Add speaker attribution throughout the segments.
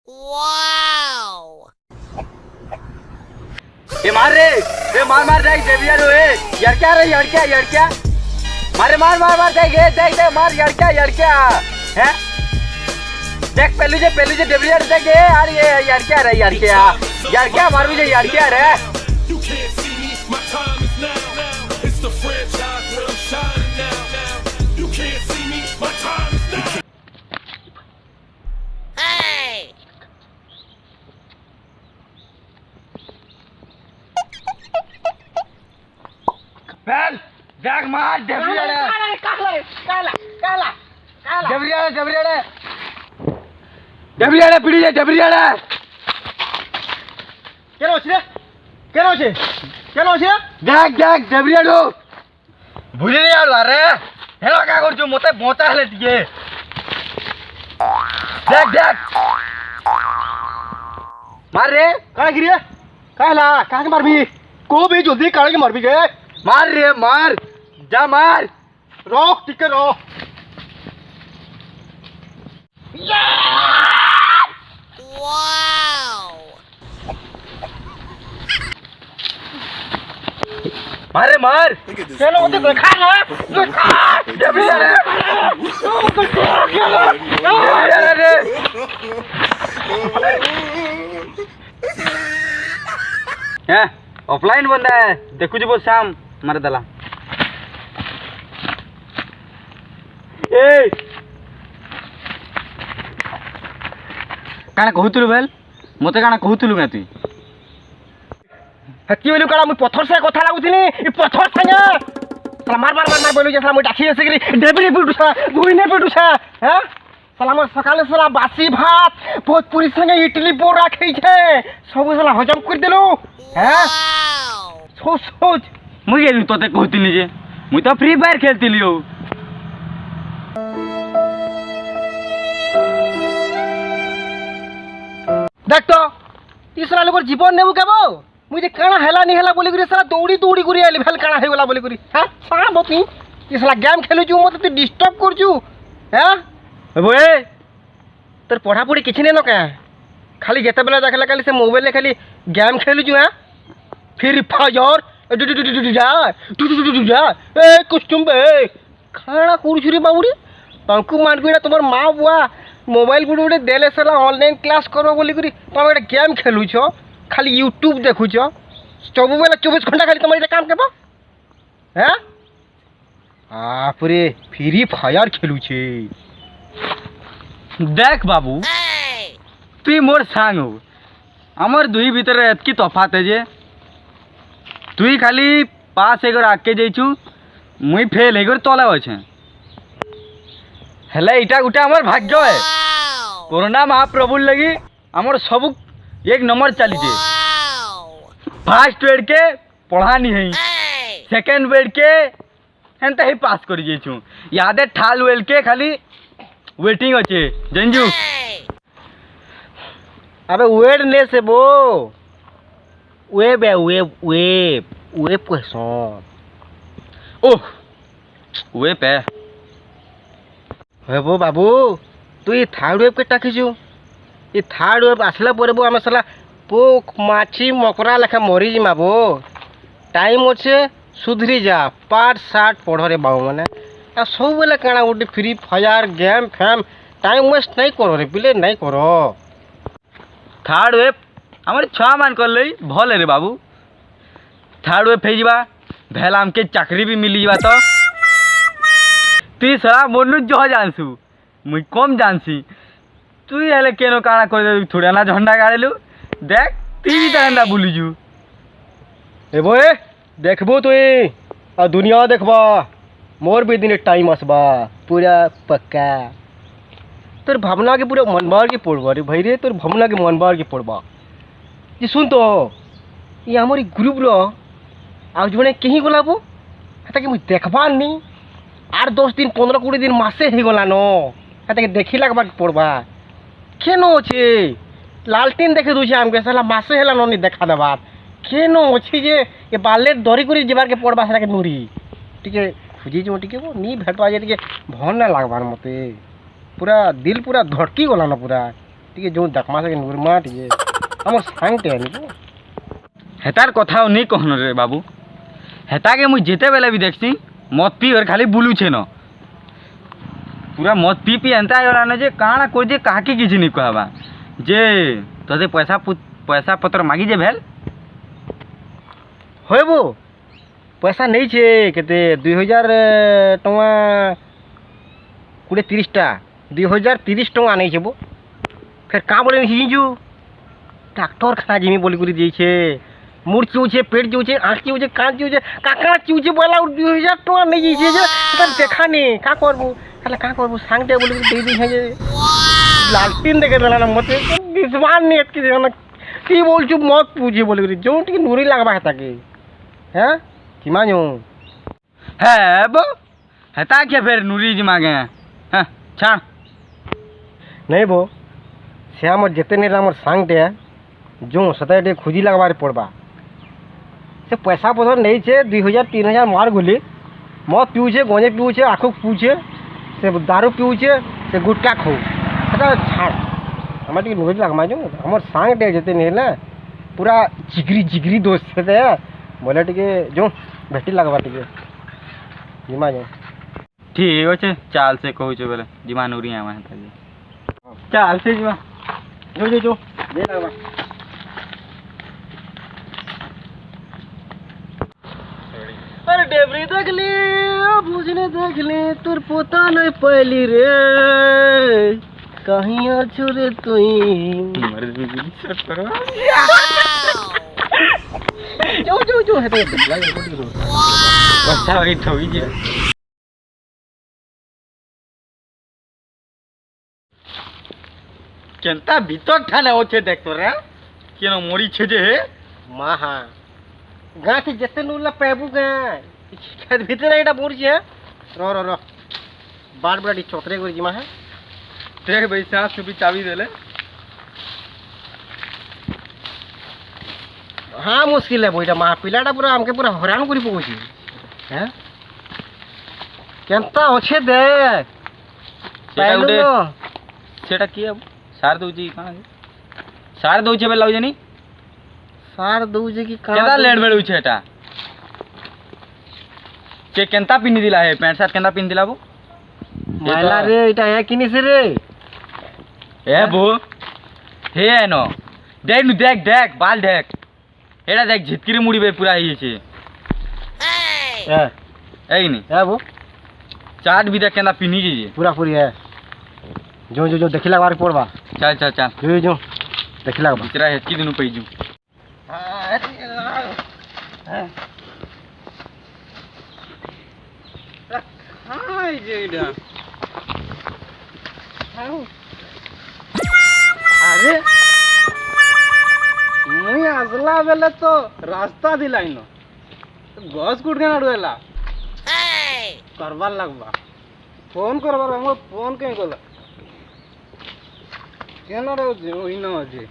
Speaker 1: Wow!
Speaker 2: ये मार रे, ये मार मार देख देविया रो ये यड़क्या रे यड़क्या यड़क्या मारे मार मार मार देख ये देख देख मार यड़क्या यड़क्या हैं देख पहलू जे देविया रे देख ये यार ये यड़क्या रे यड़क्या यड़क्या मार भी जे यड़क्या रे
Speaker 3: You can't see me, my time is now. It's the franchise where I'm shining now. You can't see me, my time is now.
Speaker 1: Hey!
Speaker 2: पहल देख मार देविया रे देविया रे पीड़ी जे देविया रे
Speaker 4: केनो छे
Speaker 2: देख देख देविया रो भूली नहीं यार रे हेलो का करछु मते बोता हेले टिके देख देख मार रे
Speaker 4: काहे गिरिया काहेला काहे मारबी को भी जल्दी काहे के मारबी गे
Speaker 2: मार रे मार जा मार
Speaker 4: रोक टिके रो
Speaker 1: Wow!
Speaker 2: मार रे मार
Speaker 4: केनो ओते देखा ना
Speaker 2: देविया रे देविया रे हैं ऑफलाइन बंदा है देखु जी वो शाम मार दला ए काना कहूतलु बेल मते काना कहूतलु ना तू
Speaker 4: हकी बोलू कड़ा मु पत्थर से कथा लागुथिनी ई पत्थर संगे साला मार मार मार मार बोलू जे साला मु डाकी एसे गिरी डेबरी पिटुछा गुइने पिटुछा हैं साला मोर सकाले साला बासी भात भोजपुरी संगे इडली बोर राखै छे सब साला हजम कर देलु हैं
Speaker 1: Wow!
Speaker 4: सोच सोच
Speaker 2: मुई गेलु तोते कहूतली जे मुई तो फ्री फायर खेलतिली हो
Speaker 4: देख तो ई साला लोगर जीवन नेबु केबो मुझे काना हेला नहीं हेला बोली गुरी साला दौड़ी दौड़ी गुरी आइली भेल काना हेगला बोली गुरी हां साला बती ई साला गेम खेलु छु मते तू डिस्टर्ब कर छु हैं
Speaker 2: बोए
Speaker 4: तोर पढ़ा पढ़ी किछि नै न का खाली जेते बेला देखला खाली से मोबाइल ले खाली गेम खेलु छु हैं फ्री फायर जा ए कुछ बे खाना करू छु रे बाबूरी तांकु मान गुडा तोर मां बुआ मोबाइल गुडे देले साला ऑनलाइन क्लास करो बोली गुरी तुम एटा गेम खेलु छ खाली यूट्यूब देखु छ 24 घंटा खाली तुम एटा काम केबो हैं आप रे फ्री फायर खेलु छे
Speaker 2: देख बाबू
Speaker 1: Hey!
Speaker 2: তুই মোর সাং হো আমার দুই ভিতরে এতকি তফাত যে তুই খালি পাস এগর আগে যাইছু মুই ফেল এগর তলে আছে হেলে এটা গোটে আমার ভাগ্য है
Speaker 1: Wow!
Speaker 2: कोरोना महाप्रभु लगी আমার सब एक नंबर चलीजे
Speaker 1: Wow!
Speaker 2: फास्ट वेड के पढ़ानी है
Speaker 1: Hey!
Speaker 2: सेकंड वेड के हेंता ही पास कर जाइछू यादे ठाल वेल के खाली वेटिंग अच्छे जंजू
Speaker 1: Hey!
Speaker 4: अबे वेड ने से बो वे बे वे क्वेश्चन
Speaker 2: ओह वे पे
Speaker 4: हे बो बाबू तू ये थर्ड वेव के टाकिछु ये थर्ड वेव आसला परे बो आमे साला पोक माछी मकरा लेखा मरी जिमा बो टाइम अच्छे सुधरी जा पाठ साठ पढ़ रे बाबू माने आ सब बेले काना उठी फ्री फायर गेम फैम टाइम वेस्ट नहीं करो रे पिले नहीं करो
Speaker 2: थार्ड वेव हमारे छुआ मान कर लई भले रे बाबू थार्ड वेव फेजिबा भेल हमके चाकरी भी मिली जावा तो तुई सला मोनू जो जानसु मुई कम जानसी तुई हेले केनो काना कर दे थोड़ा ना झंडा गाड़ेलु देख ती भी झंडा बुलीजू
Speaker 4: ए बोए देखबो तू आ दुनिया देखबा मोर भी दिन टाइम आसबा पूरा पक्का तोर भावना के पूरा मन बार के पड़बा रे भाई रे तोर भावना के मन बार के पड़बा जी सुन तो ये हमारी ग्रुप रो आ जने केही गलाबो हता के मु देखबा नी 8-10 दिन 15-20 दिन मासे हे गला नो हता के देखि लागबा के पड़बा केनो छे लालटेन देखे दुछे हमके साला मासे हेला नो नी देखा दबा केनो अछि जे ये बाले दरी करी जेबार के पड़बा साला के नुरी टिके खुजी जो टिके वो नी भेटवा जे टिके भन ना लागबार मते पूरा दिल पूरा धड़की गला ना पूरा टिके जो देखमा से नुरमा टिके हमर सांगटे आनी को
Speaker 2: हेतार कथा नहीं कहन रे बाबू हेता के मुई जेते बेले भी देखसी मद पी और खाली बुलू छे न पूरा मद पी पी एंता आने जे काଣା कर जे काकी किछि नहीं कहबा जे तोते पैसा पत्र मागी जे भेल
Speaker 4: होइबो पैसा नहीं छे केते 2000 टका 20-30 टा 2030 टका नहीं छेबो फिर का बोले नहीं जो डॉक्टर खाना जिमी बोली करी दी छे मुड़ चिउछे पेट चिउछे आँख चिउछे कान चिउछे काकड़ा चिउछे बोला 2000 टका नहीं जे जे तब देखा नहीं का करबो खाली का करबो सांगटे बोली दे दी है जे लालटीन देके देला ना मते विश्वास नहीं अटकी देना की बोल चुप मत पूछे बोली करी जो टी नूरी लागबा है ताके हैं कि मानो
Speaker 2: है बो हेता के फिर नूरी जी मांगे हैं छाड़
Speaker 4: नहीं बो से हमर जेते ने हमर सांगटे जो सताटे खुजी लगवार पड़बा से पैसा पतर नहीं छे 2000-3000 मार गोली मद पीऊछे गंजे पीऊछे आँखों पूछे से दारू पीऊछे से गुटका खाऊ सेटा छाड़ हमारे टी नोज लगमा जो हमर सांगटे जेते नहीं ना पूरा जिगरी दोस्त से बोले टिके जो भेटी लगवा टिके जिमा जो
Speaker 2: ठीक अच्छे चाल से कहू छे बोले जिमा नूरी आवा हेता चाल से जिमा
Speaker 4: जो दे लगवा अरे डेबरी देख ली बुझने देख ली तोर पोता नहीं पहली रे कहीं छोरे तुई
Speaker 2: मर बिजली शॉट करो
Speaker 4: जो है तो
Speaker 2: बच्चा वही ठोगी जे केनता भीतर ठाने होछे देख तो रे केनो मोरी छे जे
Speaker 4: माहा गाथी जते नुला पेबू गा खेत भीतर एटा मोर छे रो बार बड़ी चोतरे गोरी जिमा है
Speaker 2: देख भाई सास भी चाबी देले
Speaker 4: हाँ मुश्किल है बोईटा माँ पिलाटा पूरा हमके पूरा हैरान करी पकोछि हैं केनता अच्छे देख
Speaker 2: सेटा उडे सेटा की अब सार दोजी काना सार दोचे बे लाउ जनी
Speaker 4: सार दूजे की
Speaker 2: केदा लेड बेलु छे एटा के केनता पिनी दिला है पैंट शर्ट केनता पिन दिला बो
Speaker 4: माइला रे एटा है किनी से रे
Speaker 2: ए बो हे नो देख नु देख बाल देख एटा देख झिटकिरी मुड़ी बे पूरा ही छे
Speaker 1: Hey!
Speaker 2: ए नहीं
Speaker 4: है वो
Speaker 2: चाट भी देख केनता पिनी जी
Speaker 4: पूरा पूरी है जो देखिला बार पड़बा
Speaker 2: चल
Speaker 4: जो देखिला बा
Speaker 2: बिचरा हेचकी दिनु पैजू हाय जेडा
Speaker 4: अरे मुई आसला बेले तो रास्ता दिलाइन गस गुट के नडुएला
Speaker 1: Hey!
Speaker 4: करबार लगबा फोन करबार हम फोन कहीं कला केन रे जे ओइ न जे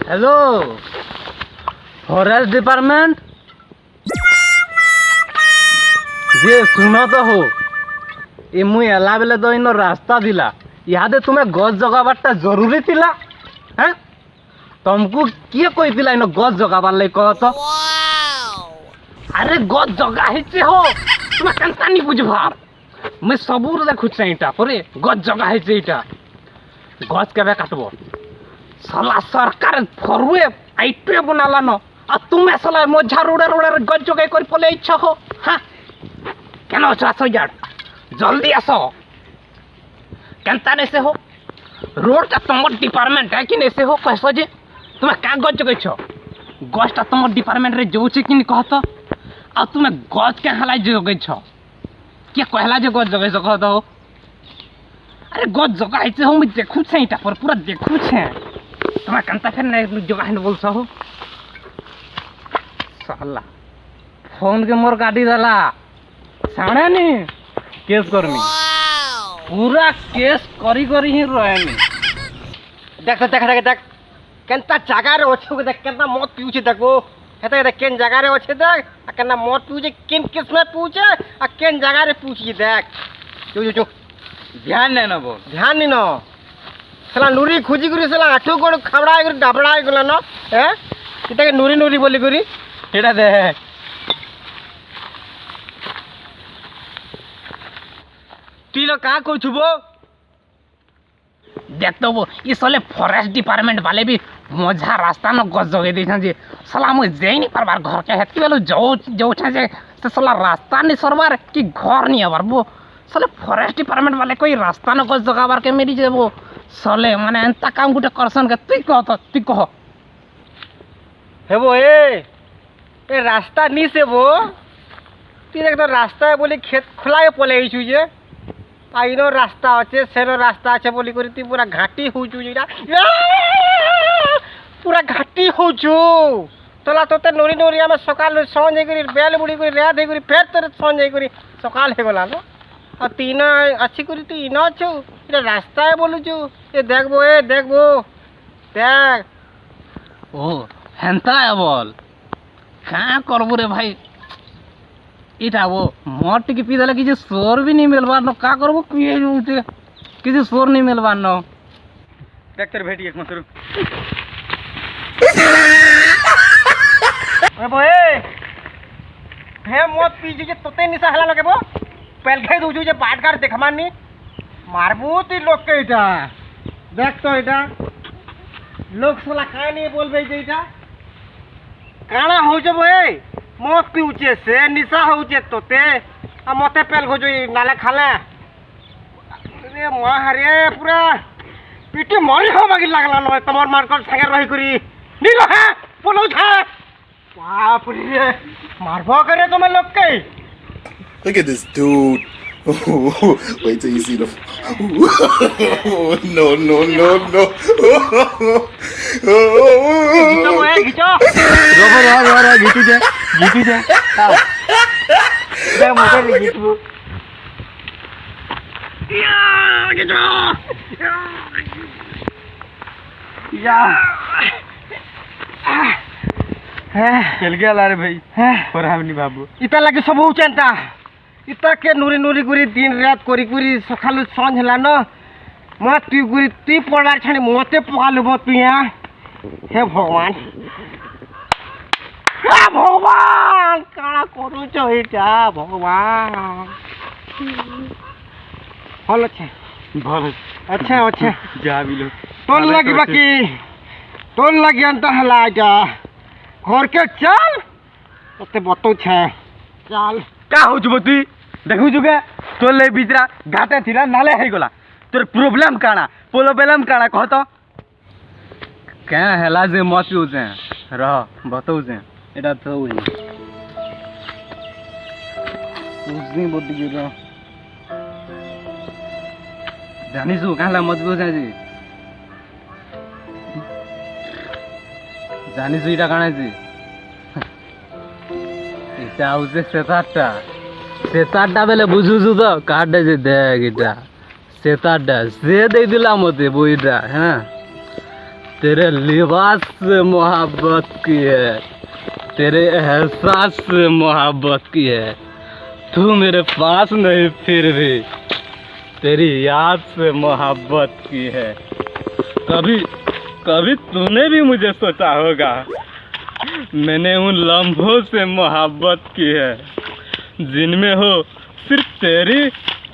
Speaker 4: हेलो फॉरेस्ट डिपार्टमेंट जे सुनो तो हो ये मुई एला बेले तो इन रास्ता दिला इहादे तुम्हें गज जगाबारटा जरूरी थिला हैं तुमको किए कोई दिला इन गज जगाबार लाई कह तो
Speaker 1: Wow!
Speaker 4: अरे गज जगा हेचे हो तुम्हें केनता नहीं बुझबार मैं सबूर देखु इटा परे गज जगा हेचे इटा गज केबे काटबो साला सरकार फरुए आईटे बनाला न आ तुम्हें साला मझा रोडे गज जगाई कर पले इच्छा हो हां केन आसो यार जल्दी आसो केनता ने से हो रोड का तुम डिपार्टमेंट है कि नहीं से हो कैसो जे तुम्हें क्या गज जगै छ गजटा तुम डिपार्टमेंट रे जो कि नहीं कहत आ तुम्हें गज के हलाई जगै छ के कहला जे गज जगै छ कहत हो अरे गज जगह है हम देखू छे इटा पर पूरा देखू छे तुम्हें कंता फिर नहीं जगह है बोल हो साला फोन के मोर गाड़ी दला साणे नहीं केस करनी
Speaker 1: Wow!
Speaker 4: पूरा केस करी ही रहनी देख केनता जागा रे अच्छे देख केनता मत पीऊ छे देखो हेते केन जगह रे अच्छे देख आ केना मत पूछे केन किस में पूछे आ केन जगह रे पूछी देख जो
Speaker 2: ध्यान नहीं ना बोल
Speaker 4: ध्यान नहीं न साला नुरी खुजी करी साला आठू गोड़ खबड़ा करी डाबड़ा गला न हैं इता के नुरी नुरी बोली करी
Speaker 2: एटा देख তুই লো কা কইছুবো
Speaker 1: देखते वो ये साले फॉरेस्ट डिपार्टमेंट वाले भी मजा रास्ता न गज जगे दी जे साला मुझे जाई नहीं पर बार घर के हेत के जो जो छे से साला रास्ता नहीं सरबार कि घर नहीं आवर वो साले फॉरेस्ट डिपार्टमेंट वाले कोई रास्ता न गज जगावर के मेरी जे वो साले माने अंता काम गुटे करसन के तू कह
Speaker 4: हेबो ए रास्ता नी से वो ती देख तो रास्ता है बोली खेत खुला के पले आइछु जे आइनो रास्ता अच्छे सेनो रास्ता अच्छे बोली करी ती पूरा घाटी होचु जेटा पूरा घाटी होचु तोला तोते नोरी नोरिया में सकाल सोन जाई करी बेल बुड़ी करी रात हे करी फेर तोरे सोन जाई करी सकाल हे गला न आ तीना अच्छी करी ती न छु इटा रास्ता है बोलु छु ए देखबो देख
Speaker 1: ओ हेंता है बोल कहाँ करबो रे भाई इटा वो मट के पी देला किसी सोर भी नहीं मिलवा न का करबो पिए जुते किसी सोर नहीं मिलवा न
Speaker 2: देख तेरे भेटी एक मसरू
Speaker 4: ए बोए हे मत पी जे तोते निसा हला लगे बो पेल खाई दूजू जे बाटकार देखमानी मारबो ती लोग के इटा देख तो इटा लोग सोला काहे नहीं बोलबे जे इटा काना हो जे बोए मत पीउचे से निशा होचे तोते आ मते पेल गो जो नाले खाले अरे मां हरे पूरा पीटे मरी हो बाकी लागला न तमर मार कर संगे रही करी नी रहे बोलो था बाप रे मारबो करे तुम लोग के
Speaker 5: Look at this dude. Wait till you see the. No.
Speaker 4: खींचो बोए खींचो
Speaker 2: रो गीतू जे
Speaker 4: दे मोटे खींचो
Speaker 2: चल गया ला रे भाई और हम नहीं बाबू
Speaker 4: इता लगे सब चिंता इता के नुरी नुरी गुरी दिन रात करी करी सकालु संज हला न मत तू गुरी ती पड़ार छानी मते पकालु बो तू यहाँ हे भगवान काना करू छ इटा भगवान हल छे
Speaker 2: भल
Speaker 4: अच्छा
Speaker 2: जा बिलो
Speaker 4: तोल लगी अंत हला इटा घर के चल तते बतो छे चल
Speaker 2: का हो जुबो तू देखु जुगे तो ले बिजरा घाटे थिला नाले हे गला तोर प्रॉब्लम काना प्रॉब्लम काना कह तो क्या हेला जे मत उजे रह बतो जे एटा तो उई उजनी बड्डी गिरा जानिसु काला मत बुझा जी जानिसु इटा काना जी इटा उजे सेताटा बेले बुझुछु तो काटे जे देख इटा सेताटा से दे दिला मते बोइटा हैं तेरे लिबास से मोहब्बत की है तेरे एहसास से मोहब्बत की है तू मेरे पास नहीं फिर भी तेरी याद से मोहब्बत की है कभी तूने भी मुझे सोचा होगा मैंने उन लम्हों से मोहब्बत की है जिनमें हो सिर्फ तेरी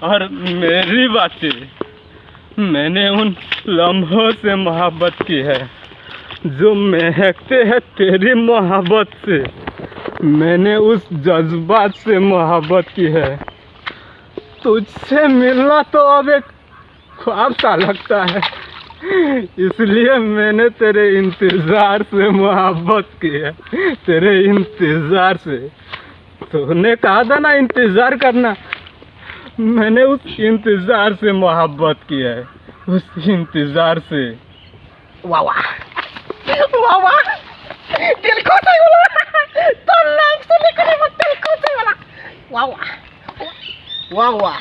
Speaker 2: और मेरी बातें मैंने उन लम्हों से मोहब्बत की है जो महकते हैं तेरी मोहब्बत से मैंने उस जज्बात से मोहब्बत की है तुझसे मिलना तो अब एक ख्वाब सा लगता है इसलिए मैंने तेरे इंतज़ार से मोहब्बत की है तेरे इंतज़ार से तूने कहा था ना इंतज़ार करना मैंने उस इंतज़ार से मोहब्बत की है उस इंतज़ार से
Speaker 4: वाह दिल को सही बोला तो नाम सुन के मत दिल को सही बोला वाह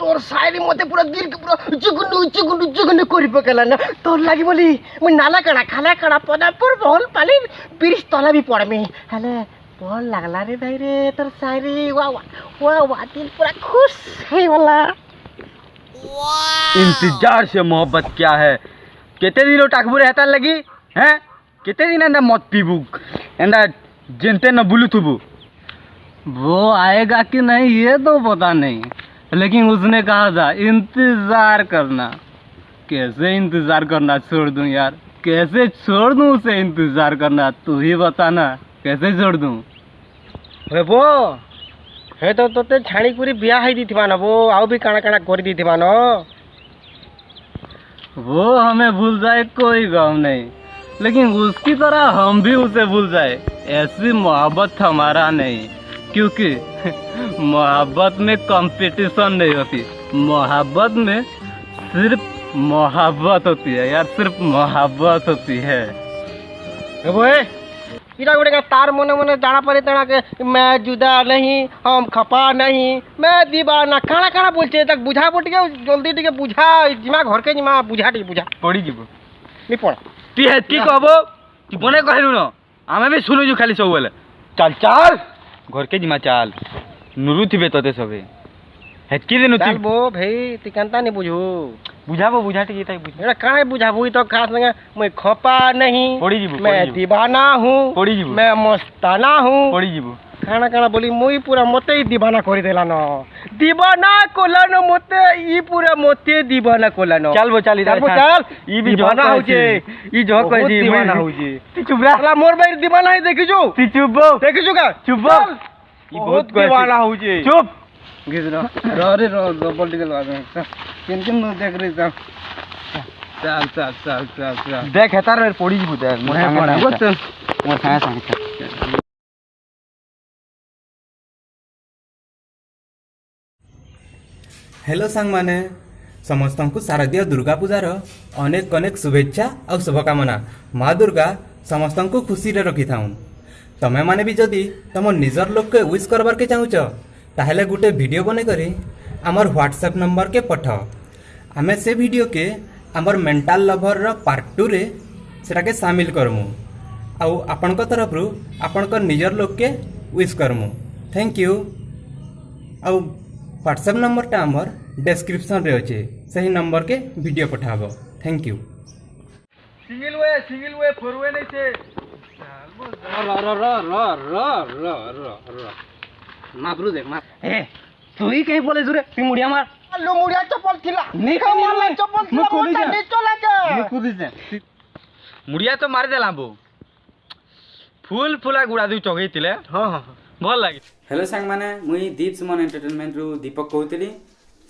Speaker 4: तोर शायरी मते पूरा दिल के पूरा जुगुनु करि पकेला ना तोर लागि बोली म नाला कणा खाला कणा पदापुर बहल पाली पिरिस तला भी पड़मे हेले बोल लागला रे भाई रे तोर शायरी वाह वाह वाह दिल पूरा खुश है वाला।
Speaker 2: इंतजार से मोहब्बत क्या है केते दिनो टाकबू रहता लगी हैं केते दिन अंदर मत पीबू अंदर जिनते न बुलू थुबू।
Speaker 1: वो आएगा कि नहीं ये तो पता नहीं, लेकिन उसने कहा था इंतजार करना। कैसे इंतजार करना छोड़ दूं यार, कैसे छोड़ दूं उसे इंतजार करना, तू ही बता ना कैसे छोड़ दूं।
Speaker 4: हे वो हे तो तोते छाणी पूरी बिया है दीथिबा ना वो आउ भी काना काना कर दीथिबा ना।
Speaker 1: वो हमें भूल जाए कोई गम नहीं, लेकिन उसकी तरह हम भी उसे भूल जाए ऐसी मोहब्बत हमारा नहीं, क्योंकि मोहब्बत में कंपटीशन नहीं होती, मोहब्बत में सिर्फ मोहब्बत होती है यार, सिर्फ मोहब्बत होती है।
Speaker 4: वो इरा गोटे का तार मने मने जाना पड़े तना के मैं जुदा नहीं हम खपा नहीं मैं दीवाना काना काना बोलछे तक बुझा पटिके जल्दी टिके बुझा जिमा घर के जिमा बुझा टिके बुझा
Speaker 2: पड़ी जीबो
Speaker 4: नी पड़
Speaker 2: ती है की कहबो ती बने कहलु न आमे भी सुनु जो खाली सब बोले चल चल घर के जिमा चल नुरु थिबे तते सबे हेतकी दिन
Speaker 4: चल बो भाई ती कांता नहीं बुझू
Speaker 2: बुझाबो बुझा टिके ताई बुझ
Speaker 4: एरा काहे बुझाबू तो खास संगे मैं खपा नहीं
Speaker 2: पड़ी जीबो
Speaker 4: मैं दीवाना हूँ
Speaker 2: पड़ी जीबो
Speaker 4: मैं मस्ताना हूँ
Speaker 2: पड़ी जीबो
Speaker 4: खाना खाना बोली मुई पूरा मते ही दीवाना कर देला न दीवाना कोला न मते ई पूरा मते दीवाना कोला न
Speaker 2: चल बो चल इधर
Speaker 4: चल
Speaker 2: ई भी
Speaker 4: दीवाना हो जे
Speaker 2: ई जो कह दी
Speaker 4: दीवाना हो जे
Speaker 2: ती चुप रह
Speaker 4: साला मोर भाई दीवाना है देखी जो
Speaker 2: ती चुप बो
Speaker 4: देखी जो का
Speaker 2: चुप बो ई बहुत
Speaker 4: दीवाना हो जे
Speaker 2: चुप
Speaker 1: गिजरा रे पॉलिटिकल बात में किन किन देख रही था। चल चल चल चल चल
Speaker 2: देख हेतार पड़ी जीबो देख मोर संगे
Speaker 6: हेलो सांगमाने समस्त को शारदीय दुर्गा पूजार अनेक अनेक शुभेच्छा और शुभकामना। माँ दुर्गा समस्त को खुशी रखी था। तमें माने भी जदि तुम निजर लोक के विश करबार के चाहूच ताहले गुटे वीडियो बने करी आमर व्हाट्सएप नंबर के पठाओ। आमे से वीडियो के आमर मेंटल लवर रो पार्ट 2 रे सेटा के शामिल करमु आउ आपण को तरफ रु आपण को निजर लोक के विश करमु। Thank you. आउ व्हाट्सएप नंबर टा आमर डिस्क्रिप्शन रे अछि सही नंबर के वीडियो पठाबो। Thank you.
Speaker 2: Single way four way नहीं से
Speaker 1: मापरू देख माप ए तू ही कहीं बोले जुरे तू मुड़िया मार
Speaker 4: लो मुड़िया चप्पल थिला
Speaker 1: नहीं
Speaker 4: मारला चप्पल थिला मोटा नहीं चला के
Speaker 1: कूदी से
Speaker 2: मुड़िया तो मार देला बो फूल फुला गुड़ा दु चगई तिले
Speaker 4: हां हां
Speaker 2: भल लागी।
Speaker 6: हेलो सांग माने मुई दीप सुमन एंटरटेनमेंट रु दीपक कहतली।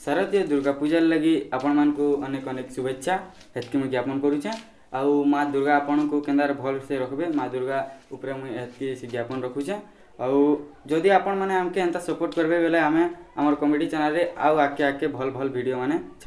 Speaker 6: शारदीय दुर्गा पूजा लगी आपण मान को अनेक अनेक शुभेच्छा हेतकी मुई ज्ञापन करूछे। आउ माँ दुर्गा आपण को केंदार भल से रखबे माँ दुर्गा ऊपर मुई हेतकी से ज्ञापन रखुछे। आउ जदि आपण माने हमके एंता सपोर्ट करबे बेले आमे हमर कॉमेडी चैनल रे आउ आके आके भल भल वीडियो माने